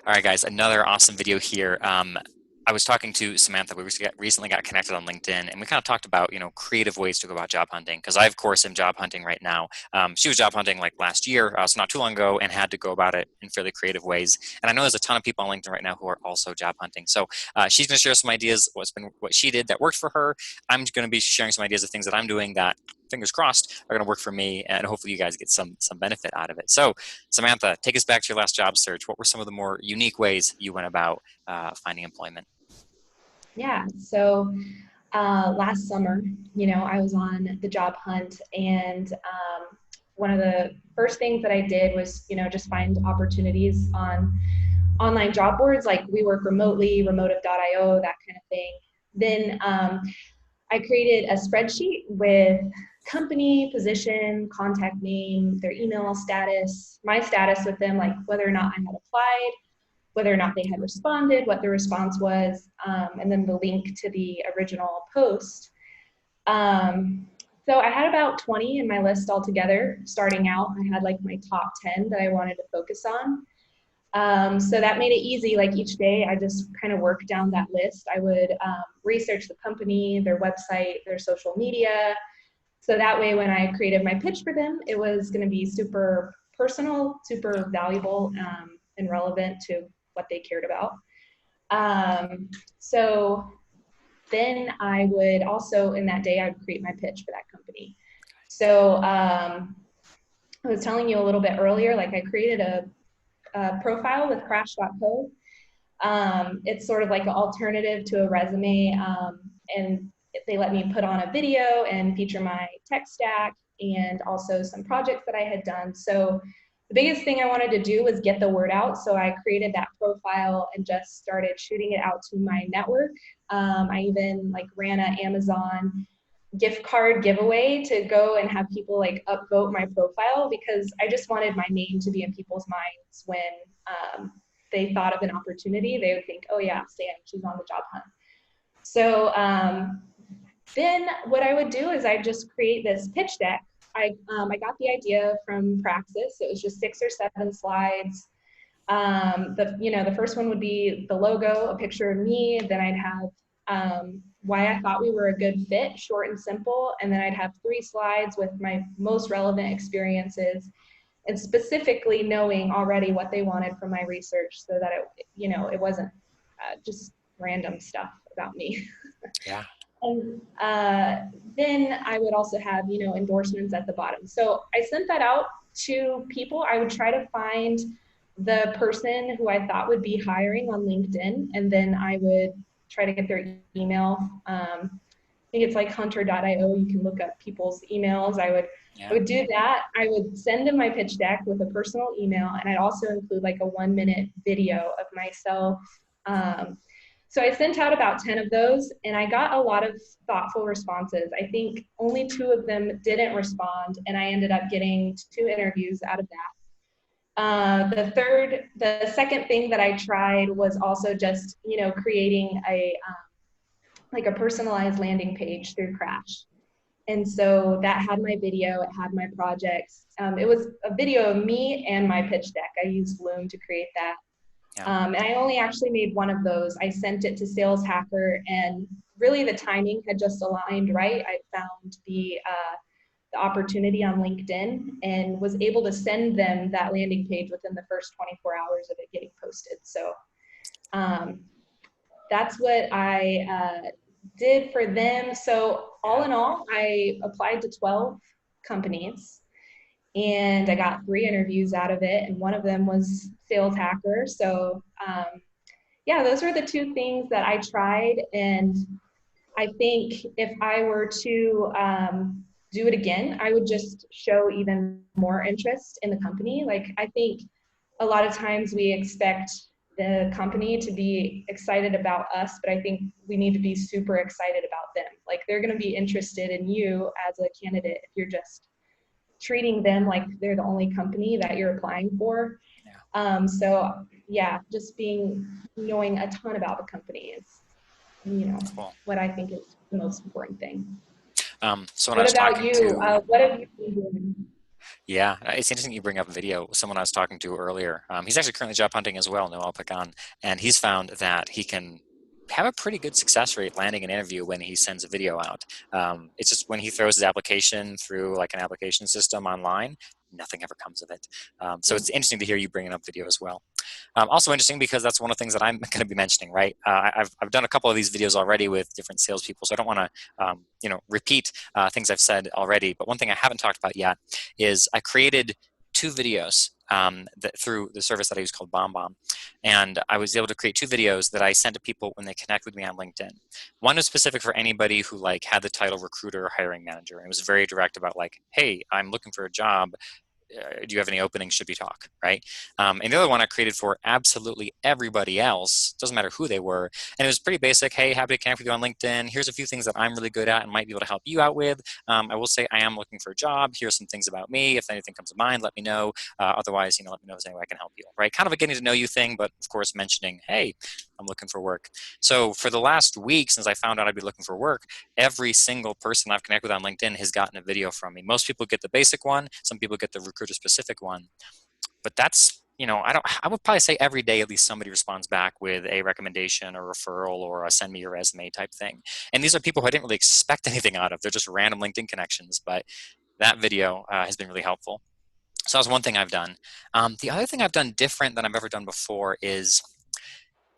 All right, guys, another awesome video here. I was talking to Samantha. We recently got connected on LinkedIn, and we kind of talked about, creative ways to go about job hunting. Because I, of course, am job hunting right now. She was job hunting like last year, so not too long ago, and had to go about it in fairly creative ways. And I know there's a ton of people on LinkedIn right now who are also job hunting. So she's going to share some ideas, what she did that worked for her. I'm going to be sharing some ideas of things that I'm doing that, fingers crossed, are going to work for me, and hopefully you guys get some benefit out of it. So Samantha, take us back to your last job search. What were some of the more unique ways you went about finding employment? Yeah, so last summer, I was on the job hunt, and one of the first things that I did was, just find opportunities on online job boards like We Work Remotely, Remotive.io, that kind of thing. Then I created a spreadsheet with company, position, contact name, their email status, my status with them, like whether or not I had applied, whether or not they had responded, what the response was, and then the link to the original post. So I had about 20 in my list altogether. Starting out, I had like my top 10 that I wanted to focus on. So that made it easy. Like each day, I just kind of worked down that list. I would research the company, their website, their social media. So that way, when I created my pitch for them, it was going to be super personal, super valuable, and relevant to what they cared about. So then I would also, in that day, I'd create my pitch for that company. So I was telling you a little bit earlier, like I created a profile with crash.co. It's sort of like an alternative to a resume, and they let me put on a video and feature my tech stack and also some projects that I had done. So the biggest thing I wanted to do was get the word out. So I created that profile and just started shooting it out to my network. I even like ran an Amazon gift card giveaway to go and have people like upvote my profile, because I just wanted my name to be in people's minds when they thought of an opportunity. They would think, oh yeah, Sam, she's on the job hunt. So then what I would do is I just create this pitch deck. I got the idea from Praxis. It was just 6 or 7 slides. The first one would be the logo, a picture of me. Then I'd have why I thought we were a good fit, short and simple. And then I'd have 3 slides with my most relevant experiences, and specifically knowing already what they wanted from my research, so that it wasn't just random stuff about me. Yeah. And then I would also have, endorsements at the bottom. So I sent that out to people. I would try to find the person who I thought would be hiring on LinkedIn, and then I would try to get their email. I think it's like hunter.io. You can look up people's emails. I would do that. I would send them my pitch deck with a personal email, and I'd also include like a 1-minute video of myself. So I sent out about 10 of those, and I got a lot of thoughtful responses. I think only 2 of them didn't respond, and I ended up getting 2 interviews out of that. The second thing that I tried was also just, creating a personalized landing page through Crash. And so that had my video, it had my projects. It was a video of me and my pitch deck. I used Loom to create that. Yeah. And I only actually made one of those. I sent it to Sales Hacker, and really the timing had just aligned right. I found the opportunity on LinkedIn and was able to send them that landing page within the first 24 hours of it getting posted. So that's what I did for them. So all in all, I applied to 12 companies, and I got 3 interviews out of it, and one of them was Sales Hacker. So yeah, those were the 2 things that I tried, and I think if I were to do it again, I would just show even more interest in the company. Like, I think a lot of times we expect the company to be excited about us, but I think we need to be super excited about them. Like, they're going to be interested in you as a candidate if you're just treating them like they're the only company that you're applying for. So yeah, just knowing a ton about the company is, Cool. what I think is the most important thing. So when I What was about talking you? to What have you been doing? Yeah, it's interesting you bring up video. Someone I was talking to earlier, he's actually currently job hunting as well, Noel Pagan, and he's found that he can have a pretty good success rate landing an interview when he sends a video out. It's just when he throws his application through like an application system online, nothing ever comes of it. So Mm. it's interesting to hear you bringing up video as well. Also interesting because that's one of the things that I'm going to be mentioning, right? I've done a couple of these videos already with different salespeople, so I don't want to, repeat things I've said already. But one thing I haven't talked about yet is I created two videos through the service that I use called BombBomb, and I was able to create two videos that I sent to people when they connect with me on LinkedIn. One is specific for anybody who like had the title recruiter or hiring manager, and it was very direct about like, hey, I'm looking for a job, do you have any openings? Should we talk? Right. And the other one I created for absolutely everybody else, doesn't matter who they were. And it was pretty basic. Hey, happy to connect with you on LinkedIn. Here's a few things that I'm really good at and might be able to help you out with. I will say I am looking for a job. Here's some things about me. If anything comes to mind, let me know. Otherwise, let me know if there's any way I can help you. Right. Kind of a getting to know you thing, but of course mentioning, hey, I'm looking for work. So for the last week, since I found out I'd be looking for work, every single person I've connected with on LinkedIn has gotten a video from me. Most people get the basic one. Some people get the recruiter specific one. But that's, I would probably say every day at least somebody responds back with a recommendation or referral or a send me your resume type thing. And these are people who I didn't really expect anything out of. They're just random LinkedIn connections. But that video has been really helpful. So that's one thing I've done. The other thing I've done different than I've ever done before is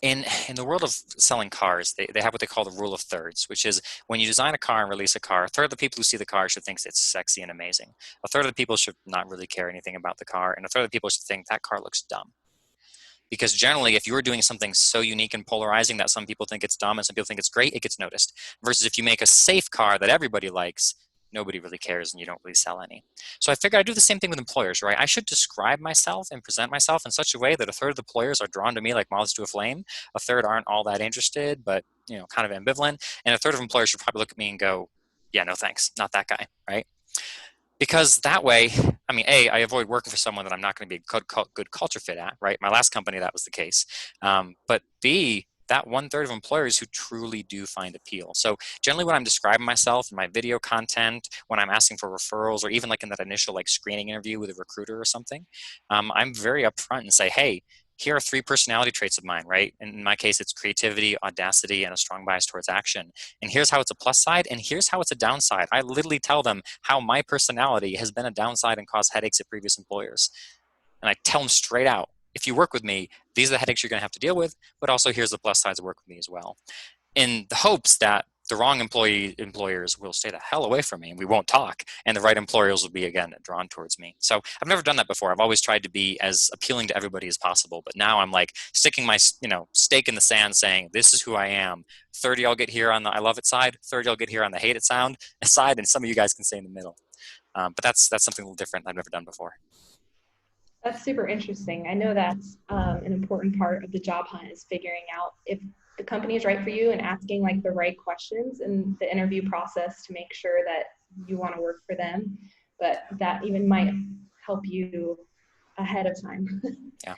in the world of selling cars, they have what they call the rule of thirds, which is when you design a car and release a car, a third of the people who see the car should think it's sexy and amazing. A third of the people should not really care anything about the car, and a third of the people should think that car looks dumb. Because generally, if you're doing something so unique and polarizing that some people think it's dumb and some people think it's great, it gets noticed. Versus if you make a safe car that everybody likes, nobody really cares and you don't really sell any. So I figured I'd do the same thing with employers, right? I should describe myself and present myself in such a way that a third of the employers are drawn to me like moths to a flame. A third aren't all that interested, but kind of ambivalent. And a third of employers should probably look at me and go, yeah, no thanks, not that guy, right? Because that way, I mean, A, I avoid working for someone that I'm not going to be a good culture fit at, right? My last company, that was the case. But B, that one third of employers who truly do find appeal. So generally when I'm describing myself in my video content, when I'm asking for referrals, or even like in that initial like screening interview with a recruiter or something, I'm very upfront and say, hey, here are three personality traits of mine, right? In my case, it's creativity, audacity, and a strong bias towards action. And here's how it's a plus side, and here's how it's a downside. I literally tell them how my personality has been a downside and caused headaches at previous employers. And I tell them straight out, if you work with me, these are the headaches you're going to have to deal with, but also here's the plus sides of work with me as well. In the hopes that the wrong employers will stay the hell away from me and we won't talk, and the right employers will be again drawn towards me. So I've never done that before. I've always tried to be as appealing to everybody as possible, but now I'm like sticking my stake in the sand, saying this is who I am. 30 I'll get here on the I love it side, 30 I'll get here on the hate it side, and some of you guys can stay in the middle. But that's something a little different I've never done before. That's super interesting. I know that's an important part of the job hunt is figuring out if the company is right for you and asking like the right questions in the interview process to make sure that you want to work for them. But that even might help you ahead of time. Yeah,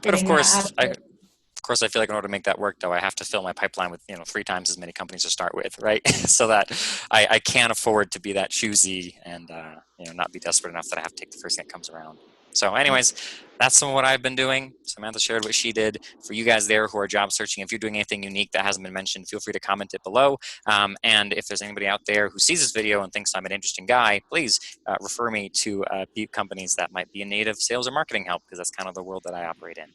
but of Getting that out course, of it. of course, I feel like in order to make that work, though, I have to fill my pipeline with 3 times as many companies to start with, right? So that I can't afford to be that choosy and not be desperate enough that I have to take the first thing that comes around. So, anyways, that's some of what I've been doing. Samantha shared what she did. For you guys there who are job searching, if you're doing anything unique that hasn't been mentioned, feel free to comment it below. And if there's anybody out there who sees this video and thinks I'm an interesting guy, please refer me to companies that might be in need of sales or marketing help, because that's kind of the world that I operate in.